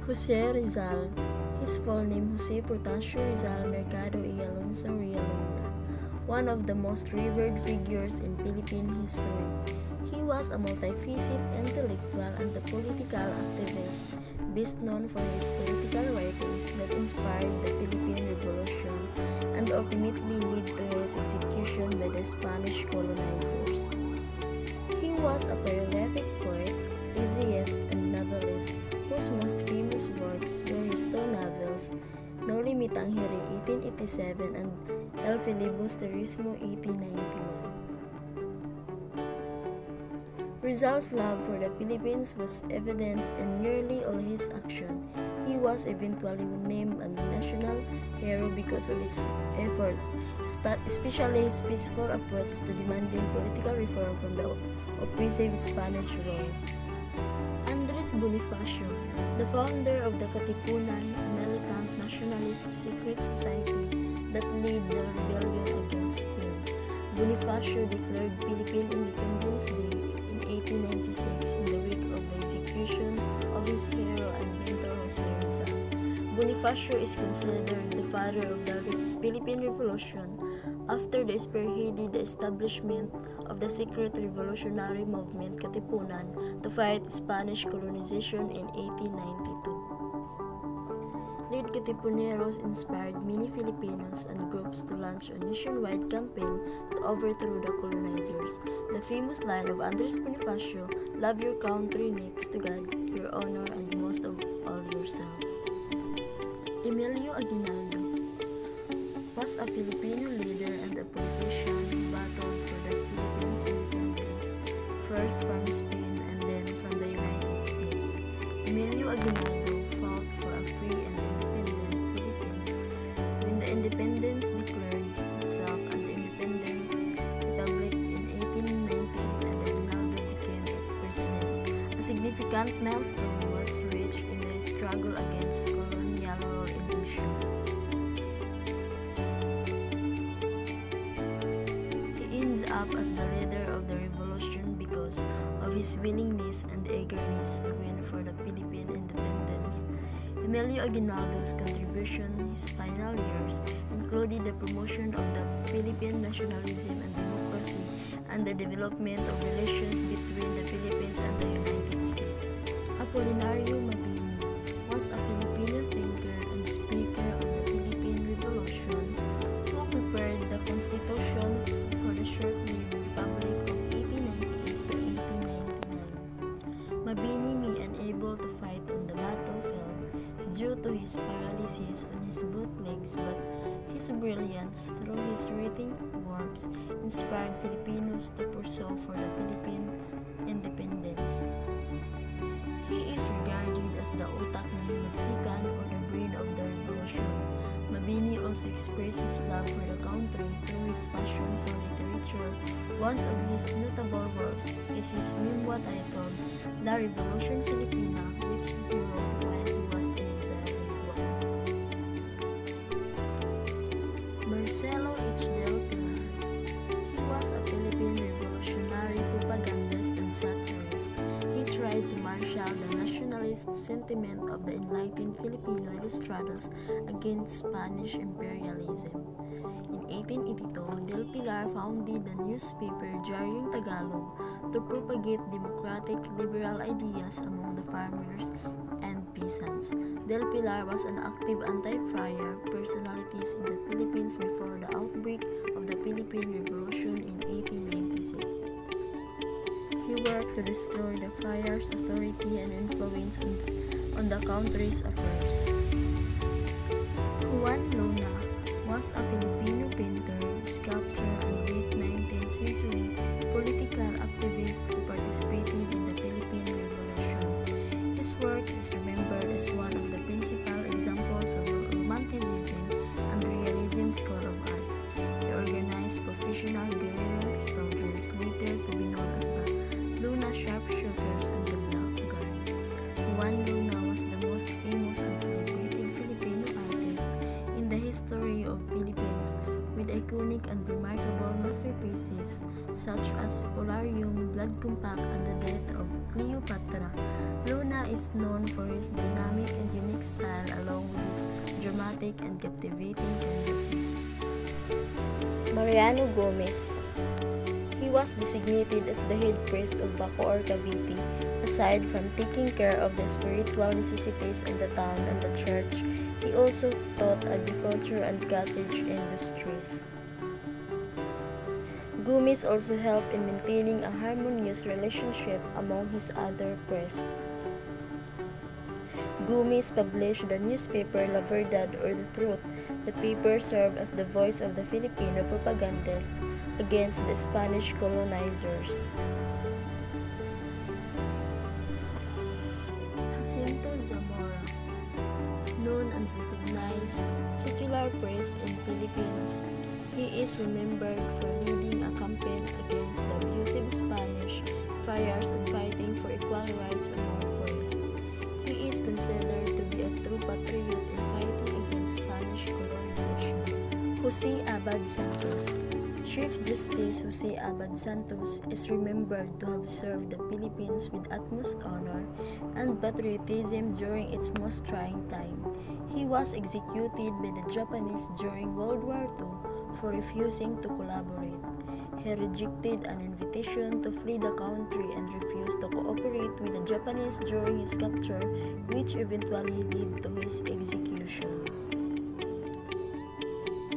Jose Rizal, his full name Jose Protasio Rizal Mercado y Alonso Realonda, one of the most revered figures in Philippine history. He was a multifaceted intellectual and a political activist, best known for his political writings that inspired the Philippine Revolution and ultimately led to his execution by the Spanish colonizers. He was a prolific poet, essayist, and novelist whose most famous works were his two novels, No Limitang Hiri 1887 and El Filibusterismo 1891. Rizal's love for the Philippines was evident in nearly all his actions. He was eventually named a national hero because of his efforts, especially his peaceful approach to demanding political reform from the oppressive Spanish rule. Andres Bonifacio, the founder of the Katipunan, a militant nationalist secret society that led the rebellion against Spain. Bonifacio declared Philippine Independence Day in 1896 in the week of the execution of his hero and mentor Jose Rizal. Bonifacio is considered the father of the Philippine Revolution after they spearheaded the establishment of the secret revolutionary movement Katipunan to fight Spanish colonization in 1892. Lead Katipuneros inspired many Filipinos and groups to launch a nationwide campaign to overthrow the colonizers. The famous line of Andres Bonifacio, "Love your country next to God, your honor, and most of all yourself." Emilio Aguinaldo was a Filipino leader and a politician who battled for the Philippines' independence, first from Spain and then from the United States. Emilio Aguinaldo fought for a free and independent Philippines. When the independence declared itself an independent republic in 1898 and Aguinaldo became its president, a significant milestone was reached in the struggle against colonial rule in Asia. He ends up as the leader of the revolution because of his willingness and eagerness to win for the Philippine independence. Emilio Aguinaldo's contribution in his final years included the promotion of the Philippine nationalism and democracy and the development of relations between the Philippines and the United States. Apolinario Mabini was a Filipino thinker and speaker of the Philippine Revolution who prepared the Constitution for the short-lived Republic of 1898 to 1899. Mabini may unable to fight on the battlefield due to his paralysis on his both legs, but his brilliance through his written works inspired Filipinos to pursue for the Philippine independence. He is regarded as the utak ng Hinagsikan or the brain of the revolution. Mabini also expressed his love for the country through his passion for literature. One of his notable works is his memoir titled La Revolución Filipina, which he wrote while he was in exile in Guam. Marcelo H. del Pilar. He was a Philippine revolutionary propagandist and satirist. He tried to marshal the nationalist sentiment of the enlightened Filipino ilustrados against Spanish imperialism. In 1882, Del Pilar founded the newspaper Diaryong Tagalog to propagate democratic liberal ideas among the farmers and peasants. Del Pilar was an active anti-friar personality in the Philippines before the outbreak of the Philippine Revolution in 1896. He worked to destroy the friars' authority and influence on the country's affairs. Juan Luna was a Filipino painter, sculptor, and late 19th century political activist who participated in the Philippine Revolution. His work is remembered as one of the principal examples of Romanticism and Realism school of arts. He organized professional guerrilla soldiers, later to be known as the Luna Sharpshooters and the Black Guard. Juan Luna was the most famous and celebrated Filipino artist in the history of Philippines, with a iconic and remarkable masterpieces such as Polarium, Blood Compact, and The Death of Cleopatra. Luna is known for his dynamic and unique style along with his dramatic and captivating canvases. Mariano Gomez. He was designated as the head priest of Bacoor, Cavite. Aside from taking care of the spiritual necessities of the town and the church, he also taught agriculture and cottage industries. Gomez also helped in maintaining a harmonious relationship among his other priests. Gomez published the newspaper La Verdad or The Truth. The paper served as the voice of the Filipino propagandists against the Spanish colonizers. Jacinto Zamora, known and recognized secular priest in Philippines. He is remembered for leading a campaign against the abusive Spanish friars and fighting for equal rights among priests. He is considered to be a true patriot in fighting against Spanish colonization. Jose Abad Santos. Chief Justice Jose Abad Santos is remembered to have served the Philippines with utmost honor and patriotism during its most trying time. He was executed by the Japanese during World War II for refusing to collaborate. He rejected an invitation to flee the country and refused to cooperate with the Japanese during his capture, which eventually led to his execution.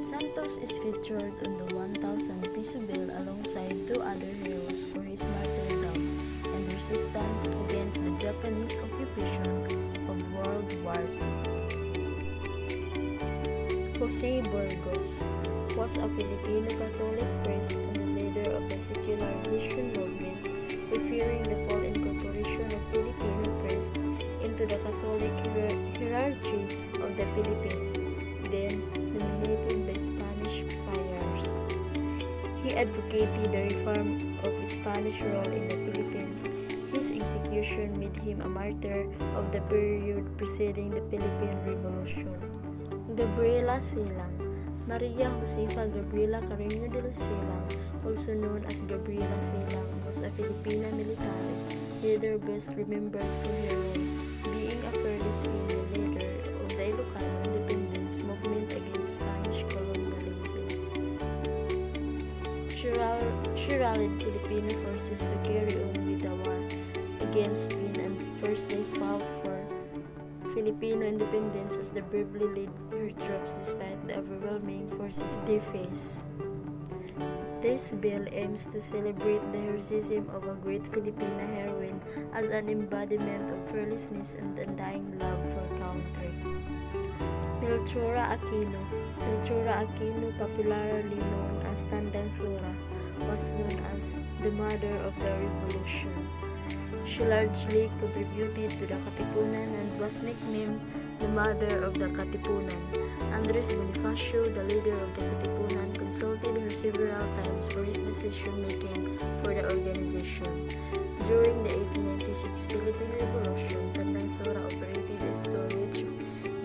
Santos is featured on the 1,000 peso bill alongside two other heroes for his martyrdom and resistance against the Japanese occupation of World War II. Jose Burgos was a Filipino Catholic priest and the leader of the secularization movement, referring the full incorporation of Filipino priests into the Catholic hierarchy of the Philippines, then dominated by Spanish friars. He advocated the reform of Spanish rule in the Philippines. His execution made him a martyr of the period preceding the Philippine Revolution. Gabriela Silang. Maria Josefa Gabriela Carreño de la Silang, also known as Gabriela Silang, was a Filipina military leader best remembered for her role, being a fearless female leader of the Ilocano independence movement against Spanish colonialism. She rallied Filipino forces to carry on with the war against Spain and first they fought for Filipino independence as they bravely led her troops despite the overwhelming forces they faced. This bill aims to celebrate the heroism of a great Filipina heroine as an embodiment of fearlessness and undying love for country. Melchora Aquino. Melchora Aquino, popularly known as Tandang Sora, was known as the mother of the revolution. She largely contributed to the Katipunan and was nicknamed the Mother of the Katipunan. Andres Bonifacio, the leader of the Katipunan, consulted her several times for his decision-making for the organization. During the 1896 Philippine Revolution, Tandang Sora operated a store which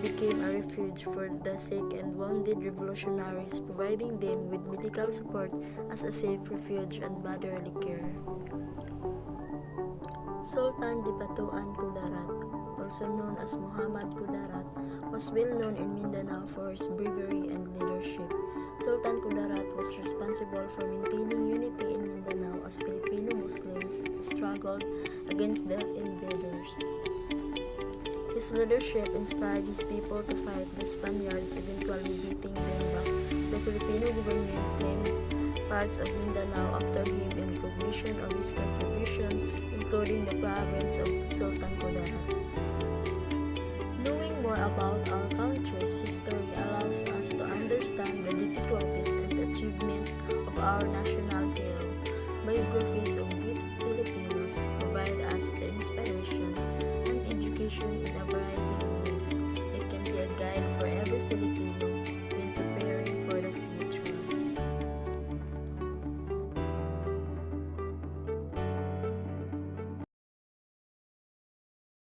became a refuge for the sick and wounded revolutionaries, providing them with medical support as a safe refuge and motherly care. Sultan di Batuan Kudarat, also known as Muhammad Kudarat, was well known in Mindanao for his bravery and leadership. Sultan Kudarat was responsible for maintaining unity in Mindanao as Filipino Muslims struggled against the invaders. His leadership inspired his people to fight the Spaniards, eventually beating them back. The Filipino government named parts of Mindanao after him in recognition of his contribution, including the province of Sultan Kudarat. Knowing more about our country's history allows us to understand the difficulties and achievements of our national hero. Biographies of great Filipinos provide us the inspiration